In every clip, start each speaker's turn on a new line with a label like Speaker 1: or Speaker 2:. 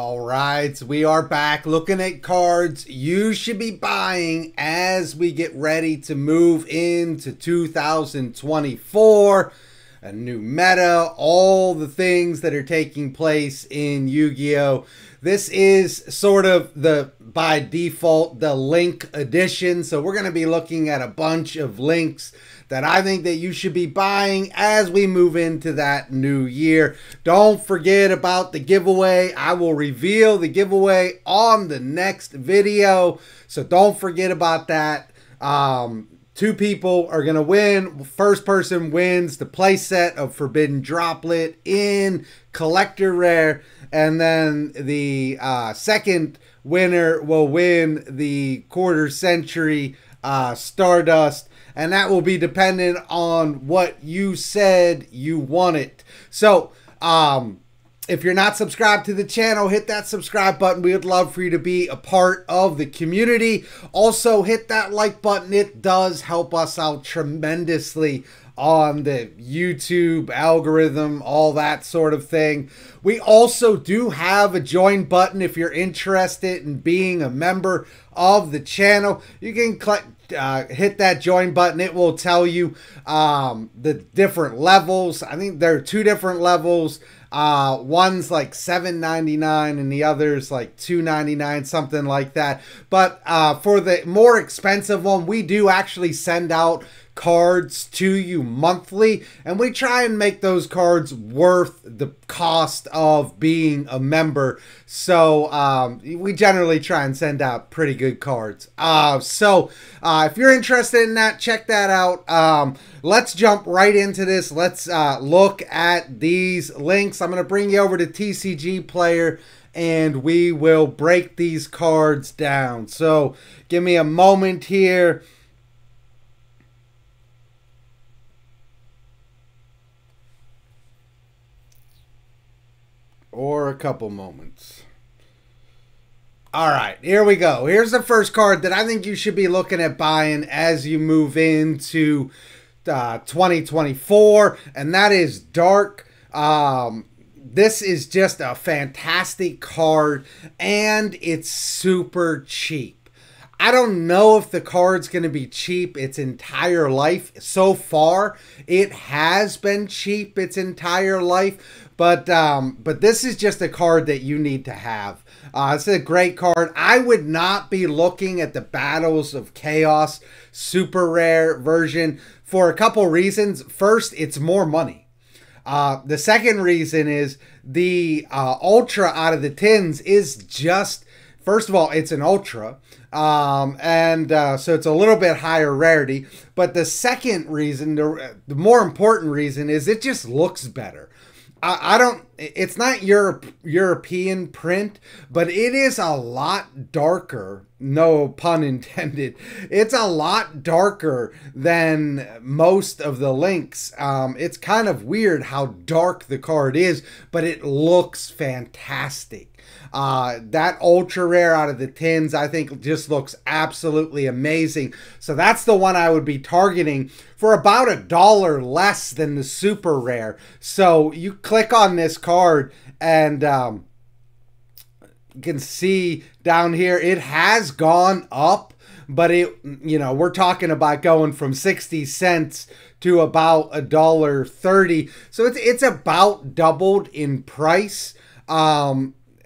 Speaker 1: All right, so we are back looking at cards you should be buying as we get ready to move into 2024. A new meta, all the things that are taking place in Yu-Gi-Oh! This is sort of by default, the Link edition. So we're going to be looking at a bunch of links that I think that you should be buying as we move into that new year. Don't forget about the giveaway. I will reveal the giveaway on the next video. So don't forget about that. Two people are going to win. First person wins the playset of Forbidden Droplet in Collector Rare. And then the second winner will win the quarter century Stardust. And that will be dependent on what you said you wanted. So, if you're not subscribed to the channel, hit that subscribe button. We would love for you to be a part of the community. Also, hit that like button. It does help us out tremendously on the YouTube algorithm, all that sort of thing. We also do have a join button if you're interested in being a member of the channel. You can click hit that join button. It will tell you the different levels. I think there are two different levels. One's like $7.99 and the other's like $2.99, something like that. But for the more expensive one, we do actually send out cards to you monthly, and we try and make those cards worth the cost of being a member. So we generally try and send out pretty good cards. If you're interested in that, check that out. Let's jump right into this. Let's look at these links. I'm going to bring you over to TCG Player and we will break these cards down. So give me a moment here. Or a couple moments. All right, here we go. Here's the first card that I think you should be looking at buying as you move into 2024, and that is Dark. This is just a fantastic card, and it's super cheap. I don't know if the card's going to be cheap its entire life. So far, it has been cheap its entire life. But this is just a card that you need to have. It's a great card. I would not be looking at the Battles of Chaos super rare version for a couple reasons. First, it's more money. The second reason is the Ultra out of the tins is just, first of all, it's an Ultra. So it's a little bit higher rarity. But the second reason, the more important reason, is it just looks better. It's not European print, but it is a lot darker. No pun intended. It's a lot darker than most of the links. It's kind of weird how dark the card is, but it looks fantastic. That ultra rare out of the tins, I think, just looks absolutely amazing. So that's the one I would be targeting for about $1 less than the super rare. So you click on this card and you can see down here it has gone up, but we're talking about going from 60 cents to about $1.30. So it's about doubled in price.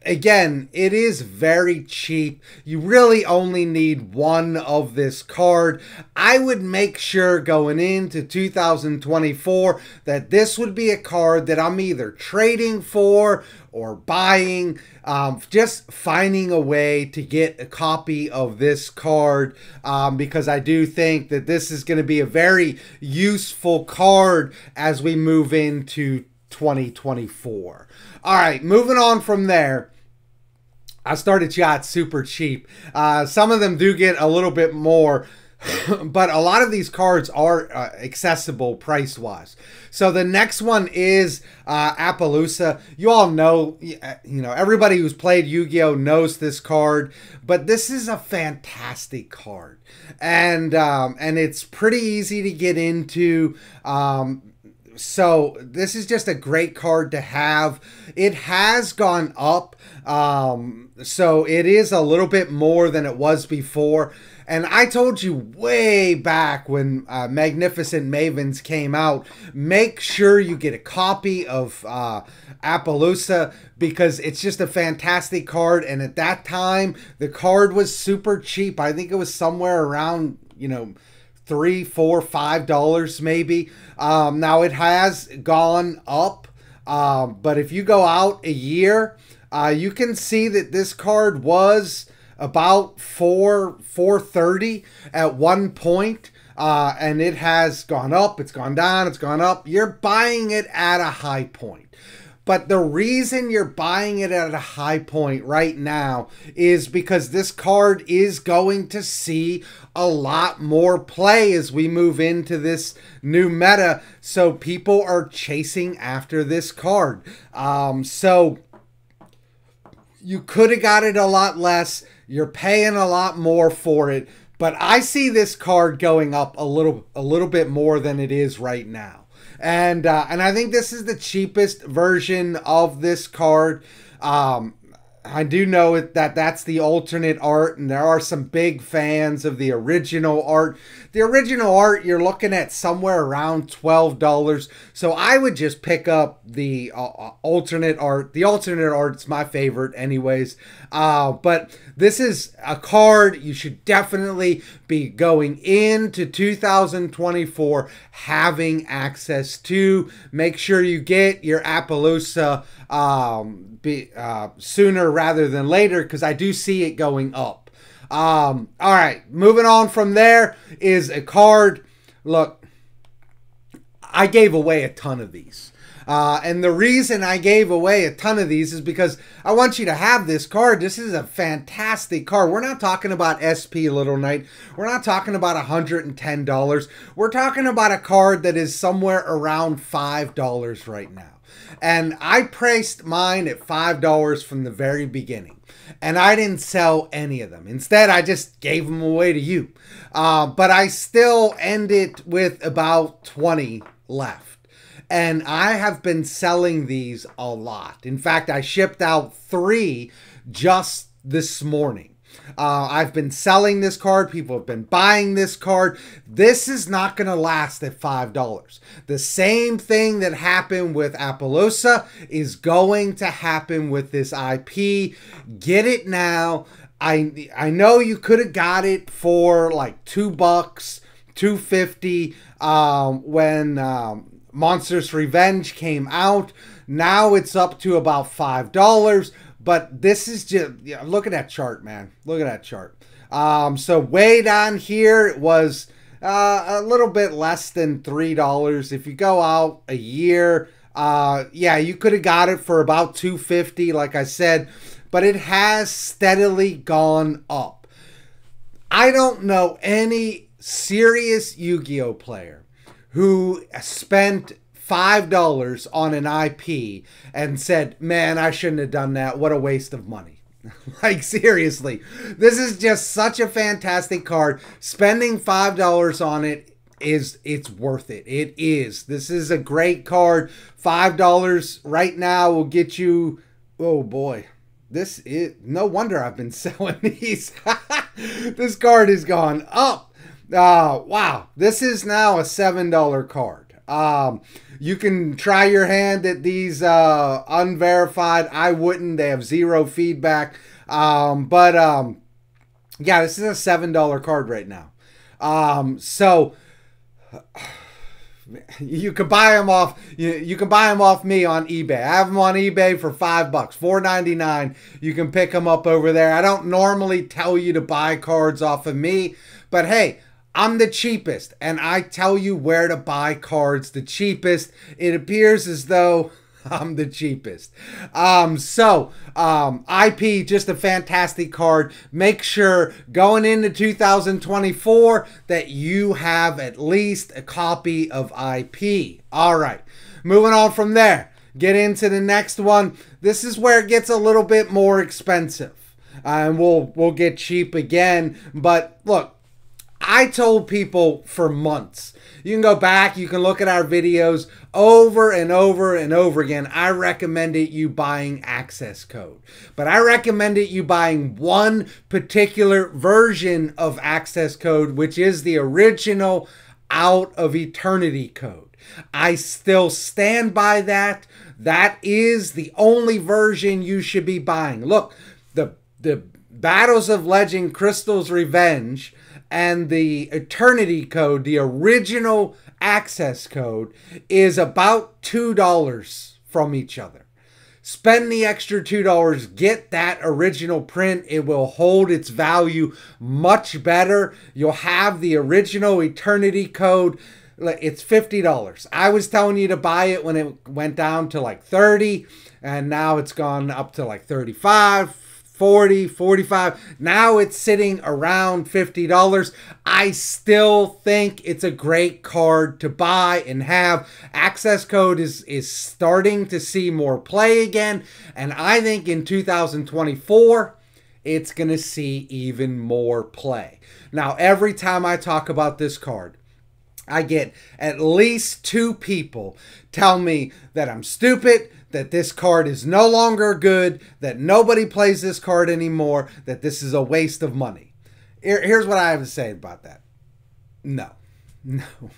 Speaker 1: Again, it is very cheap. You really only need one of this card. I would make sure going into 2024 that this would be a card that I'm either trading for or buying. Just finding a way to get a copy of this card because I do think that this is going to be a very useful card as we move into 2024. All right, moving on from there. I started shots super cheap. Some of them do get a little bit more, but a lot of these cards are accessible price-wise. So the next one is Appaloosa. You all know, everybody who's played Yu-Gi-Oh! Knows this card, but this is a fantastic card, and it's pretty easy to get into. So this is just a great card to have. It has gone up, so it is a little bit more than it was before. And I told you way back when Magnificent Mavens came out, make sure you get a copy of Appaloosa, because it's just a fantastic card. And at that time, the card was super cheap. I think it was somewhere around, you know, $3, $4, $5 maybe. Now it has gone up, but if you go out a year, you can see that this card was about $4.30 at one point, and it has gone up, it's gone down, it's gone up. You're buying it at a high point. But the reason you're buying it at a high point right now is because this card is going to see a lot more play as we move into this new meta. So people are chasing after this card. So you could have got it a lot less. You're paying a lot more for it. But I see this card going up a little bit more than it is right now. And I think this is the cheapest version of this card. I do know that that's the alternate art, and there are some big fans of the original art. The original art, you're looking at somewhere around $12. So I would just pick up the alternate art. The alternate art's my favorite anyways. But this is a card you should definitely be going into 2024 having access to. Make sure you get your Appaloosa sooner rather than later, because I do see it going up. All right, moving on from there is a card. Look, I gave away a ton of these. And the reason I gave away a ton of these is because I want you to have this card. This is a fantastic card. We're not talking about SP Little Knight. We're not talking about $110. We're talking about a card that is somewhere around $5 right now. And I priced mine at $5 from the very beginning. And I didn't sell any of them. Instead, I just gave them away to you. But I still ended with about 20 left. And I have been selling these a lot. In fact, I shipped out 3 just this morning. I've been selling this card. People have been buying this card. This is not going to last at $5. The same thing that happened with Appaloosa is going to happen with this IP. Get it now. I know you could have got it for like $2, $2.50 when Monsters Revenge came out. Now it's up to about $5. But this is just, look at that chart, man. Look at that chart. So way down here, it was a little bit less than $3. If you go out a year, yeah, you could have got it for about $2.50, like I said. But it has steadily gone up. I don't know any serious Yu-Gi-Oh player who spent $5 on an IP and said, man, I shouldn't have done that. What a waste of money. Like, seriously, this is just such a fantastic card. Spending $5 on it it's worth it. It is. This is a great card. $5 right now will get you, oh boy. This is, no wonder I've been selling these. This card has gone up. Wow. This is now a $7 card. You can try your hand at these unverified. I wouldn't. They have 0 feedback. Yeah, this is a $7 card right now. So you can buy them off. You can buy them off me on eBay. I have them on eBay for $5, $4.99. You can pick them up over there. I don't normally tell you to buy cards off of me, but hey, I'm the cheapest, and I tell you where to buy cards the cheapest. It appears as though I'm the cheapest. IP, just a fantastic card. Make sure going into 2024 that you have at least a copy of IP. All right, moving on from there. Get into the next one. This is where it gets a little bit more expensive, and we'll get cheap again. But look, I told people for months, you can go back, you can look at our videos over and over and over again, I recommended you buying access code. But I recommended you buying one particular version of access code, which is the original Out of Eternity code. I still stand by that. That is the only version you should be buying. Look, the Battles of Legend Crystal's Revenge and the Eternity code, the original access code, is about $2 from each other. Spend the extra $2, get that original print. It will hold its value much better. You'll have the original Eternity code. It's $50. I was telling you to buy it when it went down to like 30, and now it's gone up to like 35, 40, 45. Now it's sitting around $50. I still think it's a great card to buy and have. Access code is starting to see more play again, and I think in 2024 it's going to see even more play. Now, every time I talk about this card, I get at least 2 people tell me that I'm stupid, that this card is no longer good, that nobody plays this card anymore, that this is a waste of money. Here's what I have to say about that. No.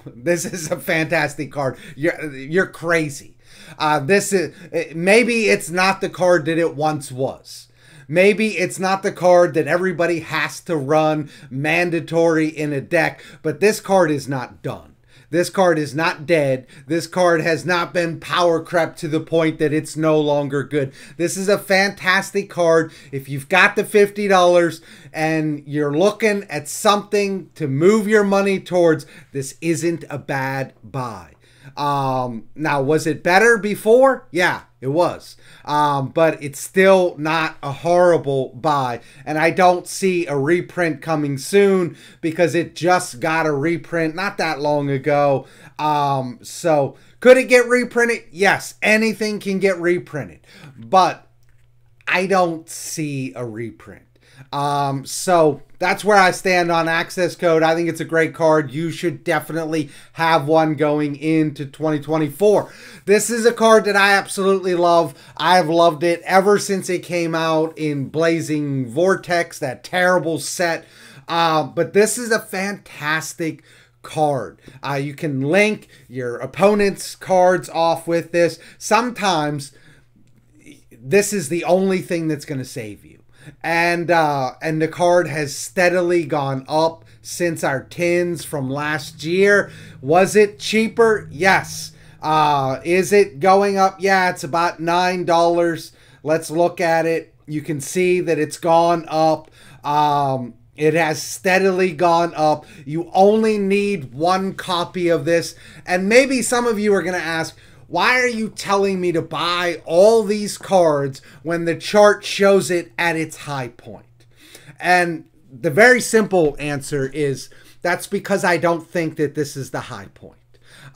Speaker 1: This is a fantastic card. You're crazy. Maybe it's not the card that it once was. Maybe it's not the card that everybody has to run mandatory in a deck, but this card is not done. This card is not dead. This card has not been power crept to the point that it's no longer good. This is a fantastic card. If you've got the $50 and you're looking at something to move your money towards, this isn't a bad buy. Now, was it better before? Yeah, it was. But it's still not a horrible buy. And I don't see a reprint coming soon because it just got a reprint not that long ago. So could it get reprinted? Yes, anything can get reprinted. But I don't see a reprint. So that's where I stand on access code. I think it's a great card. You should definitely have one going into 2024. This is a card that I absolutely love. I have loved it ever since it came out in Blazing Vortex, that terrible set. But this is a fantastic card. You can link your opponent's cards off with this. Sometimes this is the only thing that's going to save you. And the card has steadily gone up since our tins from last year. Was it cheaper? Yes. Is it going up? Yeah, it's about $9. Let's look at it. You can see that it's gone up. It has steadily gone up. You only need one copy of this. And maybe some of you are going to ask, why are you telling me to buy all these cards when the chart shows it at its high point? And the very simple answer is that's because I don't think that this is the high point.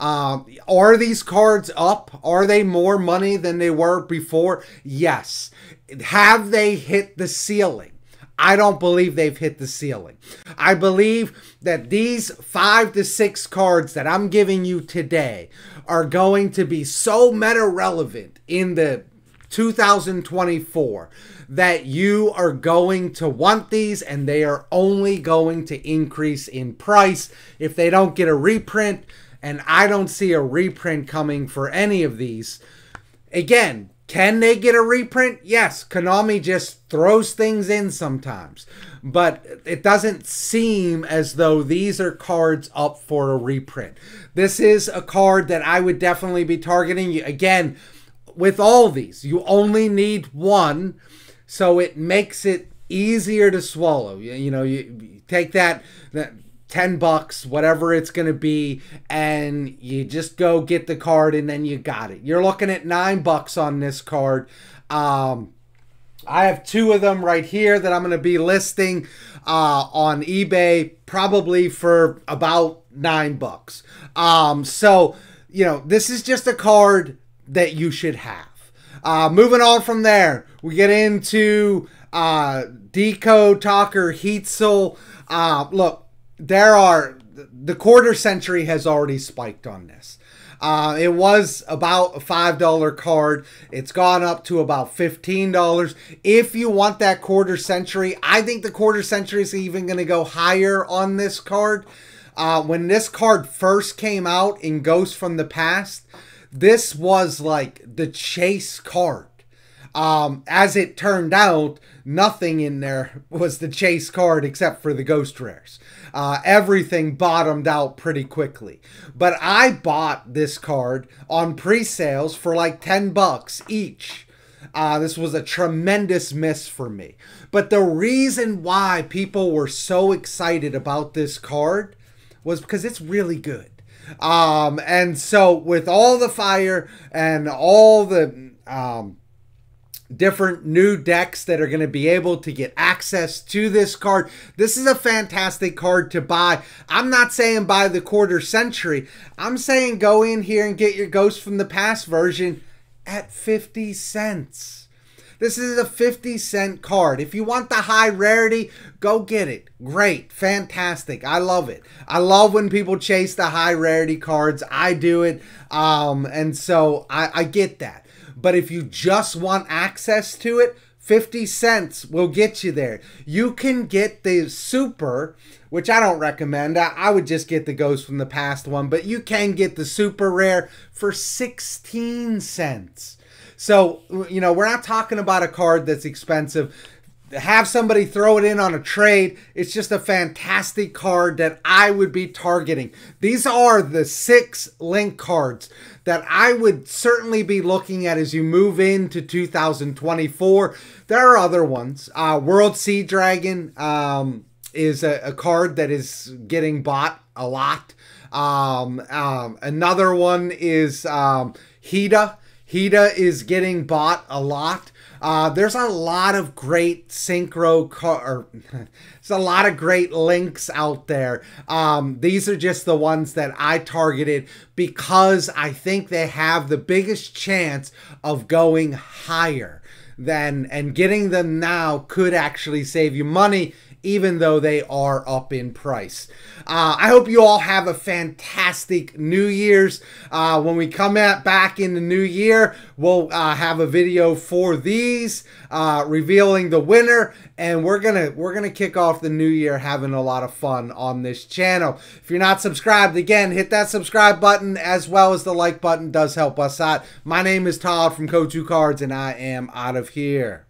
Speaker 1: Are these cards up? Are they more money than they were before? Yes. Have they hit the ceiling? I don't believe they've hit the ceiling. I believe that these 5 to 6 cards that I'm giving you today are going to be so meta relevant in the 2024 that you are going to want these, and they are only going to increase in price if they don't get a reprint, and I don't see a reprint coming for any of these. Again, can they get a reprint? Yes, Konami just throws things in sometimes. But it doesn't seem as though these are cards up for a reprint. This is a card that I would definitely be targeting. Again, with all these, you only need one, so it makes it easier to swallow. You know, you take that $10, whatever it's going to be, and you just go get the card and then you got it. You're looking at $9 on this card. I have 2 of them right here that I'm going to be listing on eBay probably for about $9. So, you know, this is just a card that you should have. Moving on from there, we get into Decode Talker Heatzel. Look, the quarter century has already spiked on this. It was about a $5 card. It's gone up to about $15. If you want that quarter century, I think the quarter century is even going to go higher on this card. When this card first came out in Ghost from the Past, this was like the chase card. As it turned out, nothing in there was the chase card except for the ghost rares. Everything bottomed out pretty quickly. But I bought this card on pre-sales for like $10 each. This was a tremendous miss for me. But the reason why people were so excited about this card was because it's really good. And so with all the fire and all the different new decks that are going to be able to get access to this card, this is a fantastic card to buy. I'm not saying buy the quarter century. I'm saying go in here and get your Ghost from the Past version at 50 cents. This is a 50-cent card. If you want the high rarity, go get it. Great. Fantastic. I love it. I love when people chase the high rarity cards. I do it. And so I get that. But if you just want access to it, 50 cents will get you there. You can get the super, which I don't recommend. I would just get the Ghost from the Past one. But you can get the super rare for 16 cents. So, you know, we're not talking about a card that's expensive. Have somebody throw it in on a trade. It's just a fantastic card that I would be targeting. These are the 6 Link cards that I would certainly be looking at as you move into 2024. There are other ones. World Sea Dragon is a card that is getting bought a lot. Another one is Hida. Hida is getting bought a lot. There's a lot of great synchro there's a lot of great links out there. These are just the ones that I targeted because I think they have the biggest chance of going higher than, and getting them now could actually save you money, even though they are up in price. I hope you all have a fantastic New Year's. When we come back in the new year, we'll have a video for these, revealing the winner, and we're gonna kick off the new year having a lot of fun on this channel. If you're not subscribed, again, hit that subscribe button as well as the like button. Does help us out. My name is Todd from Go2Cards, and I am out of here.